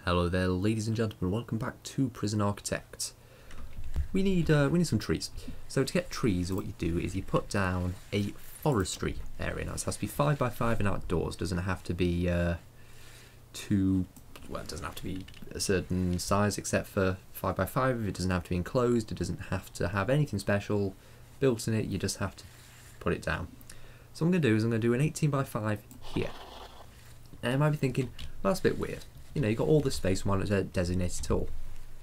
Hello there, ladies and gentlemen. Welcome back to Prison Architect. We need some trees. So to get trees, what you do is you put down a forestry area. Now it has to be 5 by 5 and outdoors. Doesn't have to be it doesn't have to be a certain size except for 5 by 5. It doesn't have to be enclosed. It doesn't have to have anything special built in it. You just have to put it down. So what I'm going to do is I'm going to do an 18 by 5 here. And you might be thinking, well, that's a bit weird. You know, you've got all this space, why not designate it all?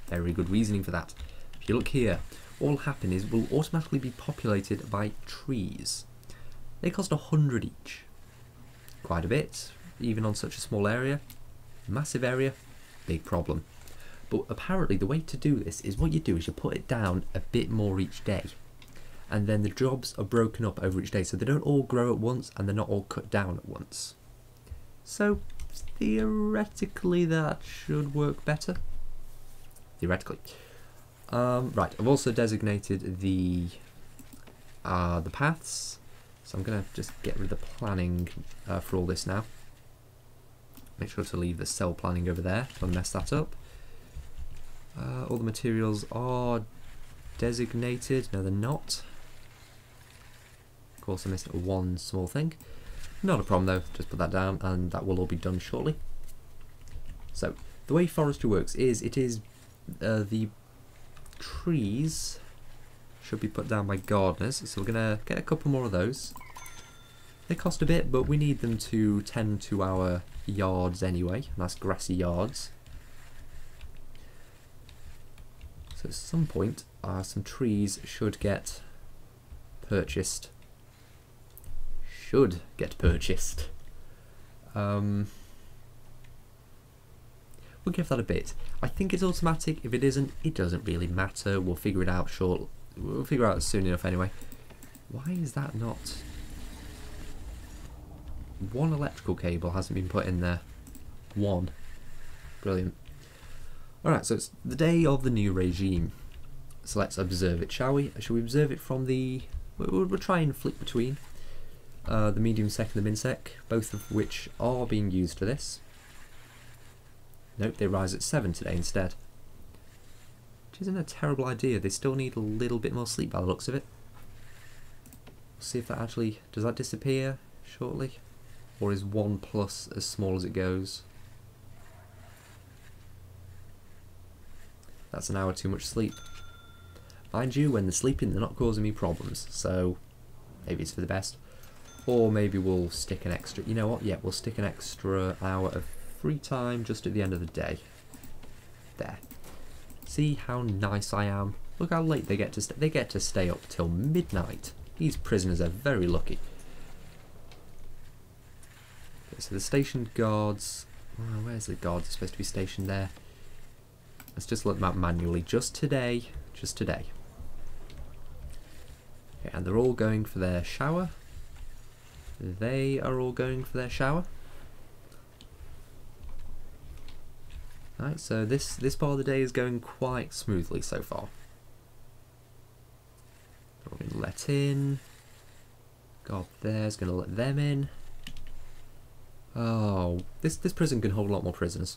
Very good reasoning for that. If you look here, what will happen is it will automatically be populated by trees. They cost 100 each. Quite a bit, even on such a small area. Massive area, big problem. But apparently the way to do this is what you do is you put it down a bit more each day. And then the jobs are broken up over each day, so they don't all grow at once and they're not all cut down at once. So theoretically that should work better. Theoretically. Right, I've also designated the paths, so I'm going to just get rid of the planning for all this now. Make sure to leave the cell planning over there, don't mess that up. All the materials are designated, no they're not. Of course I missed one small thing. Not a problem though, just put that down and that will all be done shortly. So, the way forestry works is the trees should be put down by gardeners, so we're going to get a couple more of those. They cost a bit, but we need them to tend to our yards anyway, nice grassy yards. So at some point, some trees should get purchased. We'll give that a bit. I think it's automatic. If it isn't, it doesn't really matter. We'll figure it out short. We'll figure it out soon enough anyway. Why is that not? One electrical cable hasn't been put in there. One. Brilliant. Alright, so it's the day of the new regime. So let's observe it, shall we? Shall we observe it from the... We'll try and flick between. The medium sec and the min sec, both of which are being used for this. Nope, they rise at 7 today instead. Which isn't a terrible idea, they still need a little bit more sleep by the looks of it. We'll see if that actually, does that disappear shortly? Or is 1 plus as small as it goes? That's an hour too much sleep. Mind you, when they're sleeping they're not causing me problems, so maybe it's for the best. Or maybe we'll stick an extra, you know what, yeah, we'll stick an extra hour of free time just at the end of the day. There. See how nice I am? Look how late they get to stay. They get to stay up till midnight. These prisoners are very lucky. Okay, so the stationed guards, where's the guards? They're supposed to be stationed there. Let's just look them up manually. Just today. Just today. Okay, and they're all going for their shower. They are all going for their shower. Right, so this part of the day is going quite smoothly so far. We're going to let in. God, there's going to let them in. Oh, this prison can hold a lot more prisoners.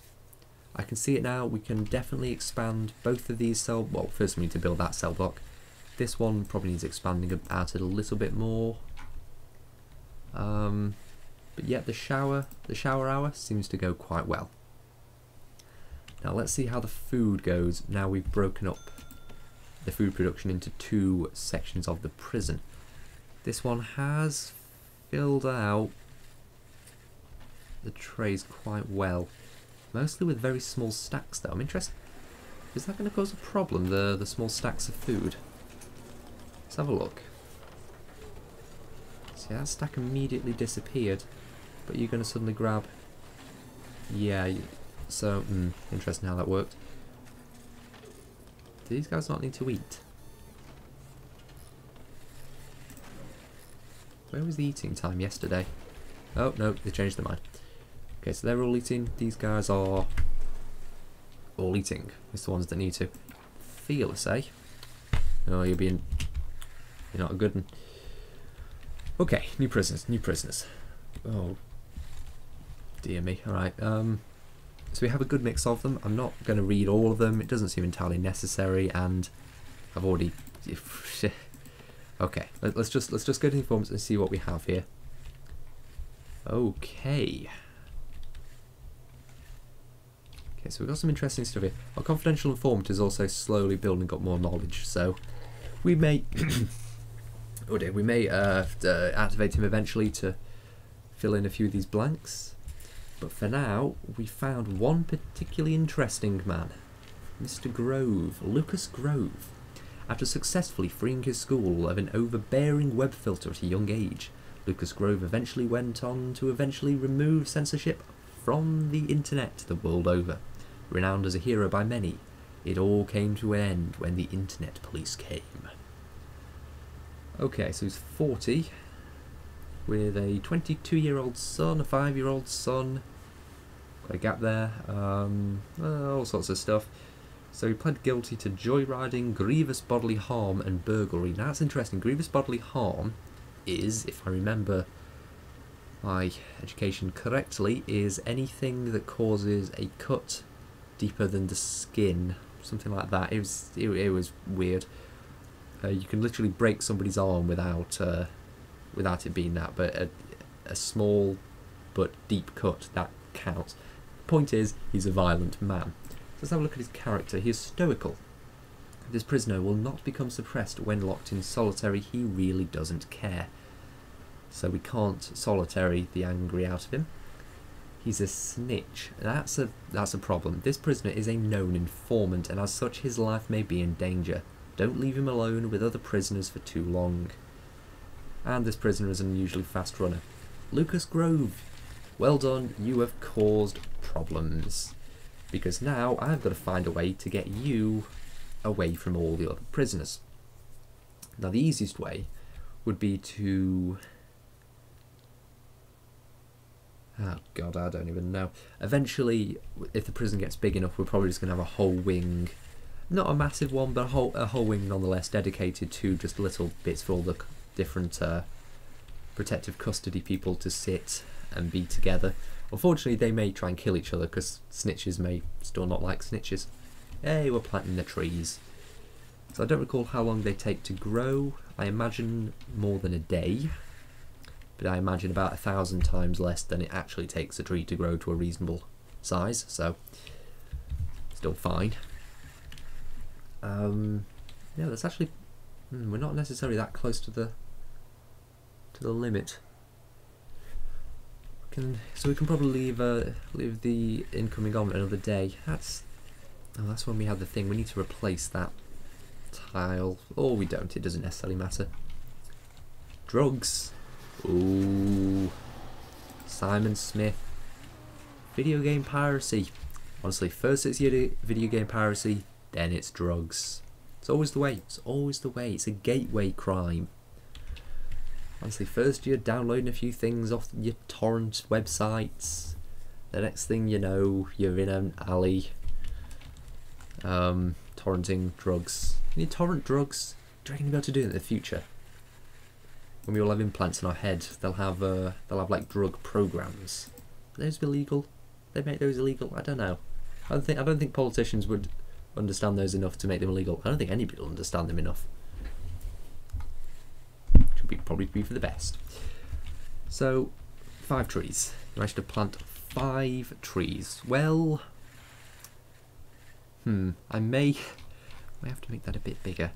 I can see it now. We can definitely expand both of these cell. Well, first we need to build that cell block. This one probably needs expanding out a little bit more. But yeah, the shower hour seems to go quite well. Now let's see how the food goes now we've broken up the food production into 2 sections of the prison. This one has filled out the trays quite well, mostly with very small stacks though. I'm interested, is that going to cause a problem, the small stacks of food? Let's have a look. See, that stack immediately disappeared, but you're going to suddenly grab... Yeah, so, interesting how that worked. Do these guys not need to eat? Where was the eating time yesterday? Oh, no, they changed their mind. Okay, so they're all eating. These guys are all eating. It's the ones that need to. Fearless, eh? Oh, you're not a good one. Okay, new prisoners. Oh, dear me. Alright, So we have a good mix of them. I'm not going to read all of them. It doesn't seem entirely necessary, and I've already... Okay, let's just go to the informants and see what we have here. Okay. Okay, so we've got some interesting stuff here. Our confidential informant is also slowly building up more knowledge, so we may... oh dear, we may activate him eventually to fill in a few of these blanks. But for now, we found one particularly interesting man. Mr. Grove, Lucas Grove. After successfully freeing his school of an overbearing web filter at a young age, Lucas Grove eventually went on to remove censorship from the internet the world over. Renowned as a hero by many, it all came to an end when the internet police came. Okay, so he's 40, with a 22-year-old son, a 5-year-old son, got a gap there, all sorts of stuff. So he pled guilty to joyriding, grievous bodily harm and burglary. Now that's interesting. Grievous bodily harm is, if I remember my education correctly, is anything that causes a cut deeper than the skin, something like that. It was weird. You can literally break somebody's arm without it being that, but a small but deep cut, that counts. Point is, he's a violent man. So let's have a look at his character. He is stoical. This prisoner will not become suppressed when locked in solitary. He really doesn't care. So we can't solitary the angry out of him. He's a snitch. That's a problem. This prisoner is a known informant, and as such his life may be in danger. Don't leave him alone with other prisoners for too long. And this prisoner is an unusually fast runner. Lucas Grove, well done, you have caused problems. Because now I've got to find a way to get you away from all the other prisoners. Now the easiest way would be to... oh god, I don't even know. Eventually, if the prison gets big enough, we're probably just going to have a whole wing. Not a massive one, but a whole wing nonetheless, dedicated to just little bits for all the different protective custody people to sit and be together. Unfortunately, they may try and kill each other because snitches may still not like snitches. Hey, we're planting the trees. So I don't recall how long they take to grow. I imagine more than a day. But I imagine about 1,000 times less than it actually takes a tree to grow to a reasonable size. So, still fine. Yeah, that's actually... we're not necessarily that close to the limit. So we can probably leave the incoming on another day. That's when we had the thing. We need to replace that tile, or we don't. It doesn't necessarily matter. Drugs. Ooh. Simon Smith. Video game piracy. Honestly, first it's video game piracy, then it's drugs. It's always the way. It's always the way. It's a gateway crime. Honestly, first you're downloading a few things off your torrent websites. The next thing you know, you're in an alley torrenting drugs. Can you torrent drugs? Do you reckon you'll be able to do it in the future? When we all have implants in our head, they'll have like drug programs. Are those illegal? They make those illegal? I don't know. I don't think politicians would understand those enough to make them illegal. I don't think anybody will understand them enough. Probably be for the best. So, 5 trees. You managed to plant 5 trees. Well, I may have to make that a bit bigger.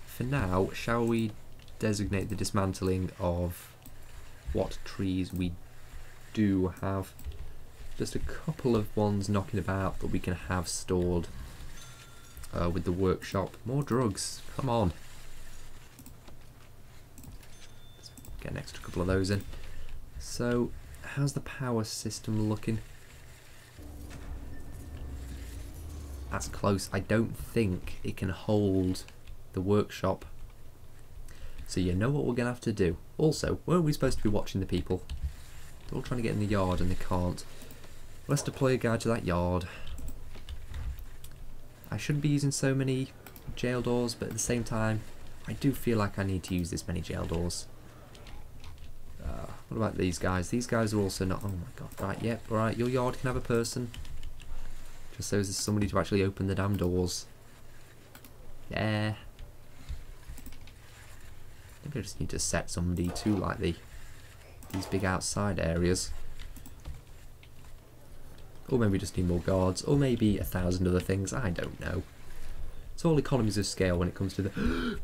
For now, shall we designate the dismantling of what trees we do have? Just a couple of ones knocking about that we can have stored with the workshop. More drugs. Come on. Get an extra couple of those in. So, how's the power system looking? That's close. I don't think it can hold the workshop. So you know what we're going to have to do. Also, weren't we supposed to be watching the people? They're all trying to get in the yard and they can't. Let's deploy a guy to that yard. I shouldn't be using so many jail doors, but at the same time, I do feel like I need to use this many jail doors. What about these guys? These guys are also not... oh my god. Right, yep, alright, your yard can have a person. Just so there's somebody to actually open the damn doors. Yeah. Maybe I just need to set somebody to like these big outside areas. Or maybe we just need more guards. Or maybe 1,000 other things. I don't know. It's all economies of scale when it comes to the...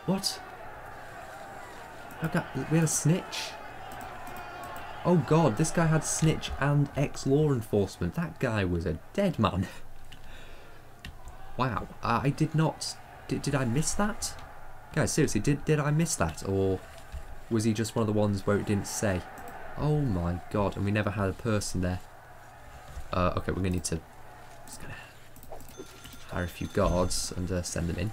What? We had a snitch? Oh god, this guy had snitch and ex-law enforcement. That guy was a dead man. Wow, I did not... Did I miss that? Guys, seriously, did I miss that? Or was he just one of the ones where it didn't say? Oh my god, and we never had a person there. Okay, we're going to need to... Just gonna hire a few guards and send them in.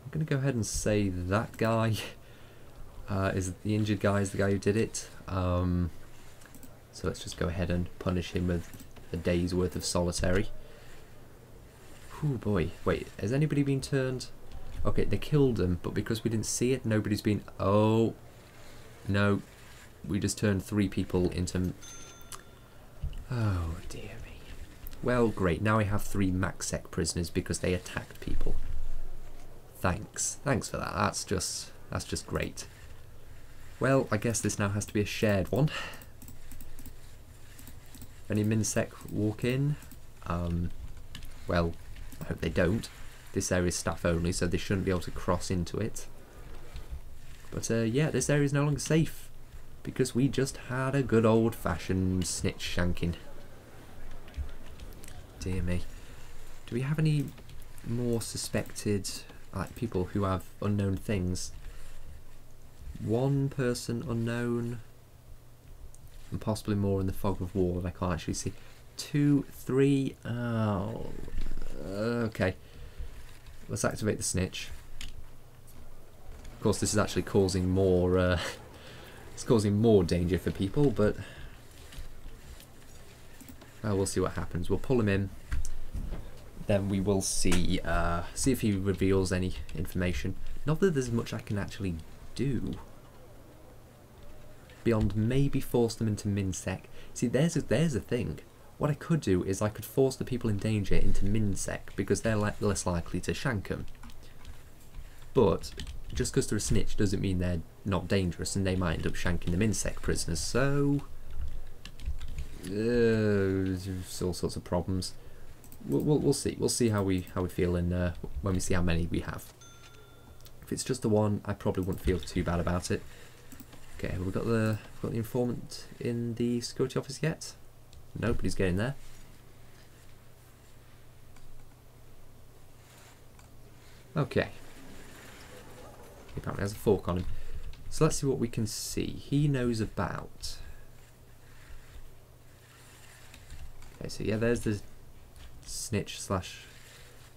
I'm going to go ahead and say that guy is the injured guy, is the guy who did it. So let's just go ahead and punish him with a day's worth of solitary. Oh boy, wait, has anybody been turned? Okay, they killed him, but because we didn't see it, nobody's been... Oh, no, we just turned 3 people into... Oh dear me. Well, great, now we have 3 MaxSec prisoners because they attacked people. Thanks for that, that's just great. Well, I guess this now has to be a shared one. Any MinSec walk in? Well, I hope they don't. This area is staff only, so they shouldn't be able to cross into it. But yeah, this area is no longer safe because we just had a good old-fashioned snitch shanking. Dear me. Do we have any more suspected people who have unknown things? 1 person unknown, and possibly more in the fog of war that I can't actually see. 2, 3. Oh, okay. Let's activate the snitch. Of course, this is actually causing more. It's causing more danger for people, but we'll see what happens. We'll pull him in. Then we will see if he reveals any information. Not that there's much I can actually do beyond maybe force them into MinSec. See, there's a thing. What I could do is I could force the people in danger into MinSec because they're less likely to shank them. But just because they're a snitch doesn't mean they're not dangerous, and they might end up shanking the MinSec prisoners. So there's all sorts of problems. We'll see. We'll see how we feel when we see how many we have. If it's just the one, I probably wouldn't feel too bad about it. Okay, have we got the informant in the security office yet? Nobody's getting there. Okay. He apparently has a fork on him. So let's see what we can see. He knows about... Okay, so yeah, there's the snitch slash...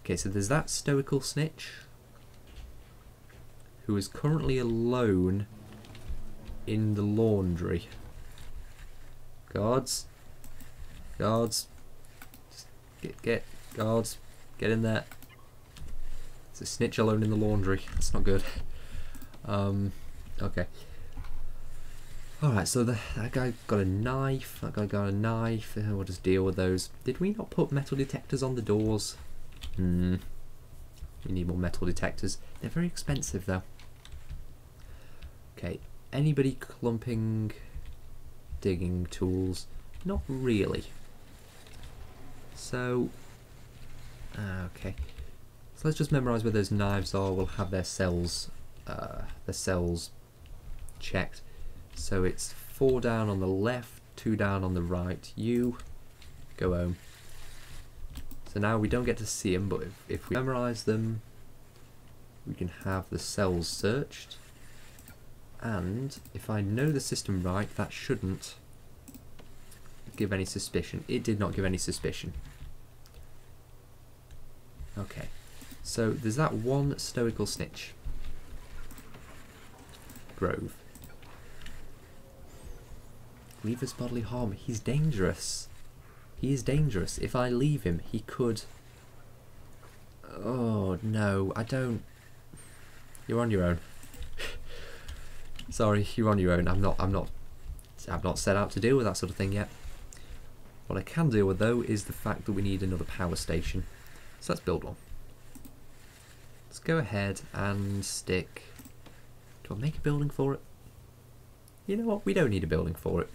Okay, so there's that stoical snitch who is currently alone in the laundry. Guards. Guards. Just get guards. Get in there. It's a snitch alone in the laundry. That's not good. Okay. Alright, so that guy got a knife. That guy got a knife. We'll just deal with those. Did we not put metal detectors on the doors? We need more metal detectors. They're very expensive though. Okay. Anybody clumping digging tools? Not really. So, okay. So let's just memorise where those knives are. We'll have their cells checked. So it's 4 down on the left, 2 down on the right. You go home. So now we don't get to see them, but if we memorise them, we can have the cells searched. And if I know the system right, that shouldn't give any suspicion. It did not give any suspicion. Okay, so there's that one stoical snitch. Grove. Grievous bodily harm. He's dangerous. He is dangerous. If I leave him, he could... Oh, no, I don't... You're on your own. Sorry, you're on your own. I'm not set out to deal with that sort of thing yet. What I can deal with though is the fact that we need another power station. So let's build one. Let's go ahead and stick... Do I make a building for it? You know what, we don't need a building for it.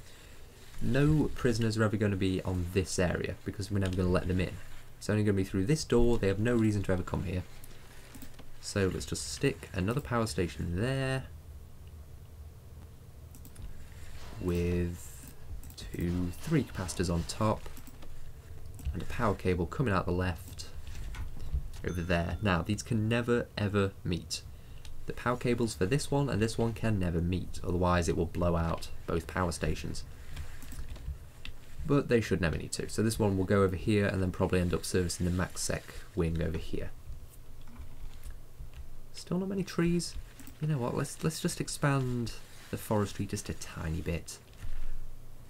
No prisoners are ever going to be on this area because we're never going to let them in. It's only going to be through this door. They have no reason to ever come here. So let's just stick another power station there with 3 capacitors on top and a power cable coming out the left over there. Now these can never ever meet. The power cables for this one and this one can never meet, otherwise it will blow out both power stations. But they should never need to. So this one will go over here and then probably end up servicing the MaxSec wing over here. Still not many trees. You know what, let's just expand the forestry just a tiny bit,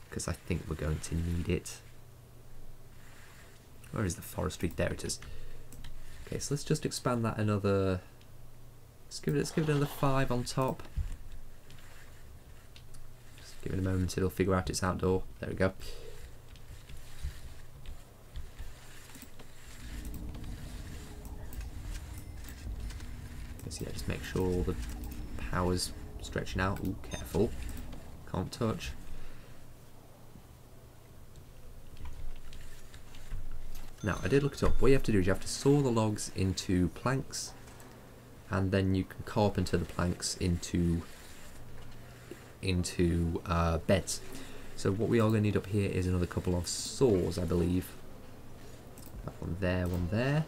because I think we're going to need it. Where is the forestry? There it is. Okay, so let's just expand that another... Let's give it another 5 on top. Just give it a moment, it'll figure out it's outdoor. There we go. So yeah, just make sure all the power's stretching out. Ooh, careful. Can't touch. Now, I did look it up. What you have to do is you have to saw the logs into planks, and then you can carpenter the planks into beds. So what we are going to need up here is another couple of saws, I believe. That one there.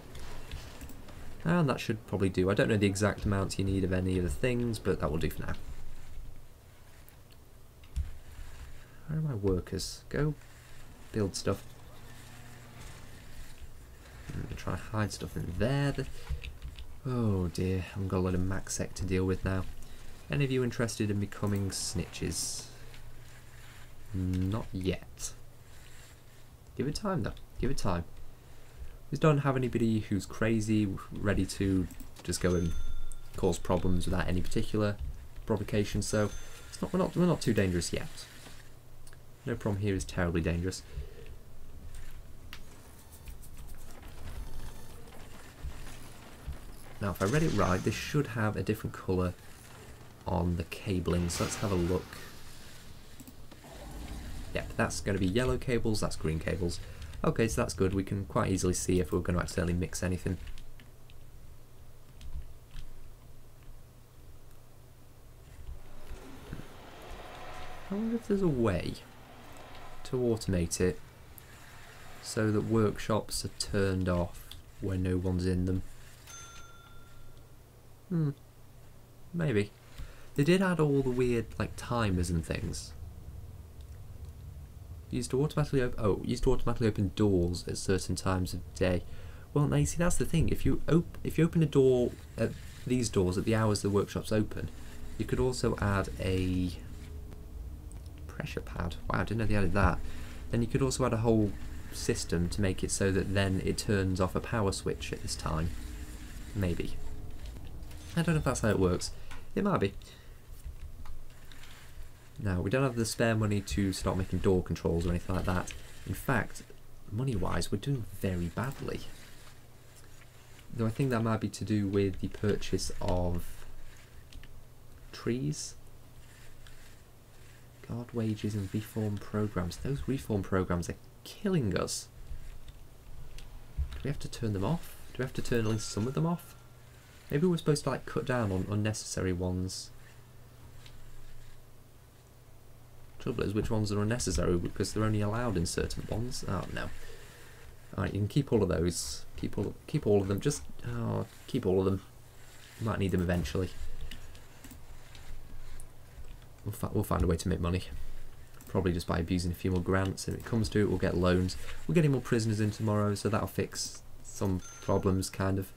And that should probably do. I don't know the exact amount you need of any of the things, but that will do for now. Where are my workers? Go build stuff. I'm going to try and hide stuff in there. Oh dear, I've got a lot of MaxSec to deal with now. Any of you interested in becoming Snitches? Not yet. Give it time though, give it time. We don't have anybody who's crazy, ready to just go and cause problems without any particular provocation, so it's not, we're not too dangerous yet. No problem here is terribly dangerous. Now if I read it right, this should have a different colour on the cabling, so let's have a look. Yep, that's going to be yellow cables, that's green cables. Okay, so that's good. We can quite easily see if we're going to accidentally mix anything. I wonder if there's a way to automate it so that workshops are turned off when no one's in them. Maybe. They did add all the weird like timers and things. Used to automatically open doors at certain times of day. Well, now you see that's the thing. If you open a door at these doors at the hours the workshop's open, you could also add a pressure pad. Wow, I didn't know they added that. Then you could also add a whole system to make it so that then it turns off a power switch at this time. Maybe. I don't know if that's how it works. It might be. Now, we don't have the spare money to start making door controls or anything like that. In fact, money-wise, we're doing very badly. Though I think that might be to do with the purchase of trees. Guard wages and reform programs. Those reform programs are killing us. Do we have to turn them off? Do we have to turn at least some of them off? Maybe we're supposed to like cut down on unnecessary ones. Trouble is, which ones are unnecessary because they're only allowed in certain ones. Oh no! All right, you can keep all of those. Keep all of them. Just keep all of them. You might need them eventually. We'll find a way to make money. Probably just by abusing a few more grants. If it comes to it, we'll get loans. We're getting more prisoners in tomorrow, so that'll fix some problems, kind of.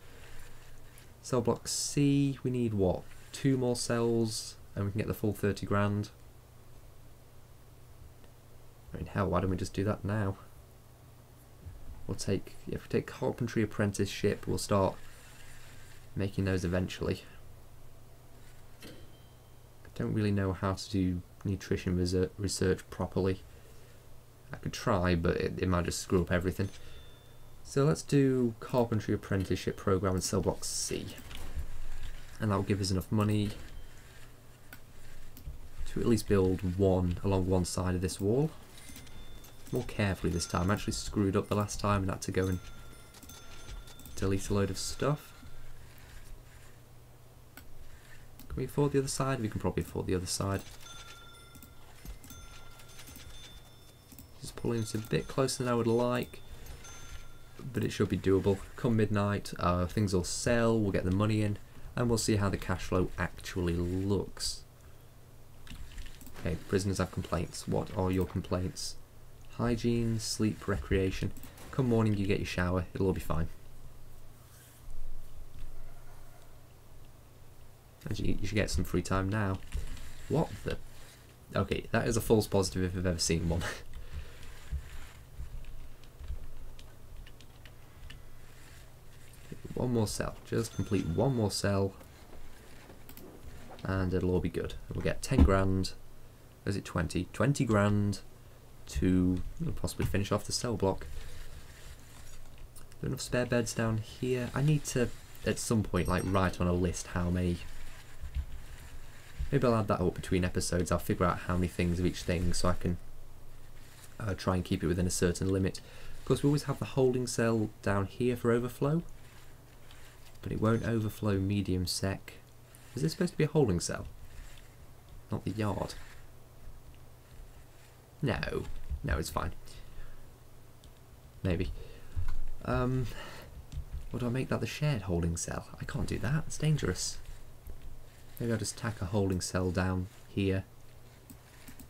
Cell block C. We need what? 2 more cells, and we can get the full 30 grand. I mean, hell, why don't we just do that now? We'll take, if we take carpentry apprenticeship, we'll start making those eventually. Don't really know how to do nutrition research properly. I could try, but it might just screw up everything. So let's do carpentry apprenticeship program in cell block C. And that will give us enough money to at least build one along one side of this wall. More carefully this time. I actually screwed up the last time and had to go and delete a load of stuff. Can we afford the other side? We can probably afford the other side. Just pulling it a bit closer than I would like, but it should be doable. Come midnight, things will sell, we'll get the money in, and we'll see how the cash flow actually looks. Okay, prisoners have complaints. What are your complaints? Hygiene, sleep, recreation. Come morning you get your shower, it'll all be fine. Actually, you should get some free time now. What the... Okay, that is a false positive if I've ever seen one. One more cell. Just complete one more cell. And it'll all be good. We'll get 10 grand. Is it 20? 20 grand to possibly finish off the cell block. There are enough spare beds down here. I need to, at some point, like write on a list how many... Maybe I'll add that up between episodes. I'll figure out how many things of each thing so I can try and keep it within a certain limit. Of course, we always have the holding cell down here for overflow, but it won't overflow medium sec. Is this supposed to be a holding cell? Not the yard. No, it's fine. Maybe. Or do I make that the shared holding cell? I can't do that, it's dangerous. Maybe I'll just tack a holding cell down here.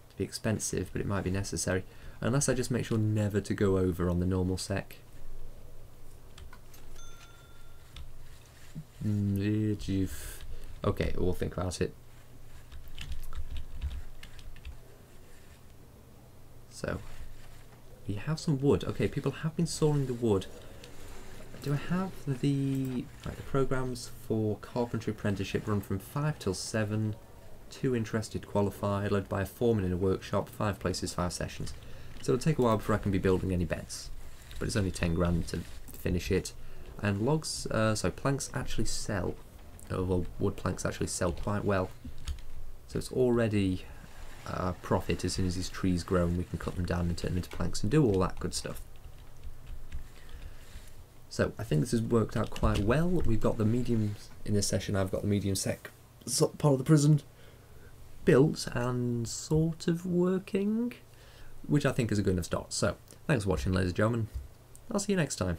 It'd be expensive, but it might be necessary. Unless I just make sure never to go over on the normal sec. Okay, we'll think about it. So, we have some wood. Okay, people have been sawing the wood. Do I have the... Right, the programs for carpentry apprenticeship run from 5 till 7. 2 interested qualified, led by a foreman in a workshop, 5 places, 5 sessions. So it'll take a while before I can be building any beds. But it's only 10 grand to finish it. And logs, so planks actually sell. Well, wood planks actually sell quite well. So it's already a profit as soon as these trees grow and we can cut them down and turn them into planks and do all that good stuff. So I think this has worked out quite well. We've got the medium, in this session I've got the medium sec part of the prison built and sort of working, which I think is a good enough start. So thanks for watching, ladies and gentlemen. I'll see you next time.